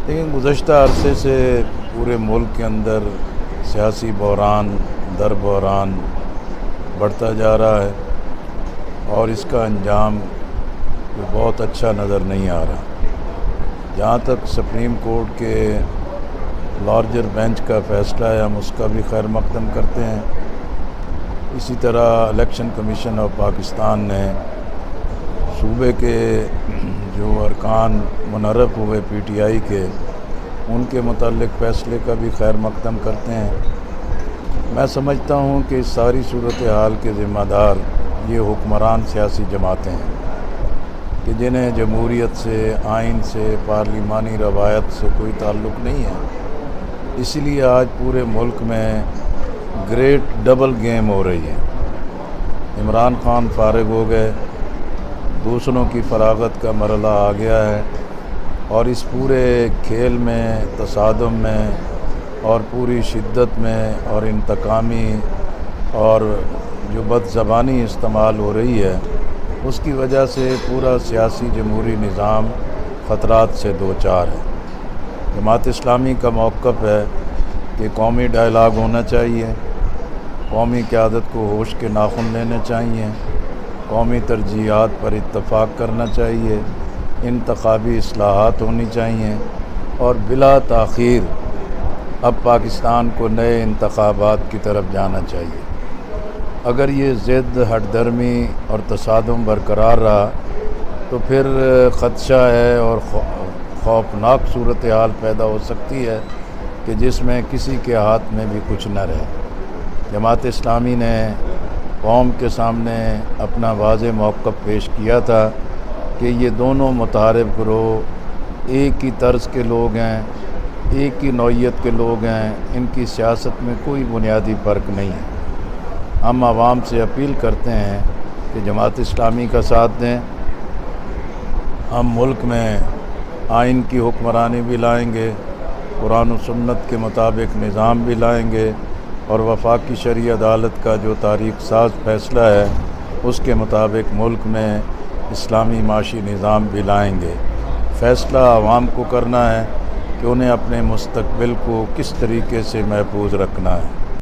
لیکن گزشتہ عرصے سے پورے ملک کے اندر سیاسی بحران در بحران بڑھتا جا رہا ہے اور اس کا انجام بہت اچھا نظر نہیں آ رہا۔ جہاں تک سپریم کورٹ کے لارجر بینچ کا فیصلہ ہے، ہم اس کا بھی خیر مقدم کرتے ہیں۔ اسی طرح الیکشن کمیشن آف پاکستان نے صوبے کے جو ارکان منعرف ہوئے پی ٹی آئی کے، ان کے متعلق فیصلے کا بھی خیر مقدم کرتے ہیں۔ میں سمجھتا ہوں کہ اس ساری صورتحال کے ذمہ دار یہ حکمران سیاسی جماعتیں ہیں کہ جنہیں جمہوریت سے، آئین سے، پارلیمانی روایت سے کوئی تعلق نہیں ہے۔ اسی لیے آج پورے ملک میں گریٹ ڈبل گیم ہو رہی ہے۔ عمران خان فارغ ہو گئے، دوسروں کی فراغت کا مرحلہ آ گیا ہے، اور اس پورے کھیل میں، تصادم میں اور پوری شدت میں اور انتقامی اور جو بد زبانی استعمال ہو رہی ہے، اس کی وجہ سے پورا سیاسی جمہوری نظام خطرات سے دوچار ہے۔ جماعت اسلامی کا موقف ہے کہ قومی ڈائلاگ ہونا چاہیے، قومی قیادت کو ہوش کے ناخن لینے چاہیے، قومی ترجیحات پر اتفاق کرنا چاہیے، انتخابی اصلاحات ہونی چاہیے، اور بلا تاخیر اب پاکستان کو نئے انتخابات کی طرف جانا چاہیے۔ اگر یہ ضد، ہٹ درمی اور تصادم برقرار رہا تو پھر خدشہ ہے اور خوفناک صورتحال پیدا ہو سکتی ہے کہ جس میں کسی کے ہاتھ میں بھی کچھ نہ رہے۔ جماعت اسلامی نے قوم کے سامنے اپنا واضح موقف پیش کیا تھا کہ یہ دونوں متحارب گروہ ایک ہی طرز کے لوگ ہیں، ایک ہی نوعیت کے لوگ ہیں، ان کی سیاست میں کوئی بنیادی فرق نہیں ہے۔ ہم عوام سے اپیل کرتے ہیں کہ جماعت اسلامی کا ساتھ دیں۔ ہم ملک میں آئین کی حکمرانی بھی لائیں گے، قرآن و سنت کے مطابق نظام بھی لائیں گے، اور وفاقی شرعی عدالت کا جو تاریخ ساز فیصلہ ہے اس کے مطابق ملک میں اسلامی معاشی نظام بھی لائیں گے۔ فیصلہ عوام کو کرنا ہے کہ انہیں اپنے مستقبل کو کس طریقے سے محفوظ رکھنا ہے۔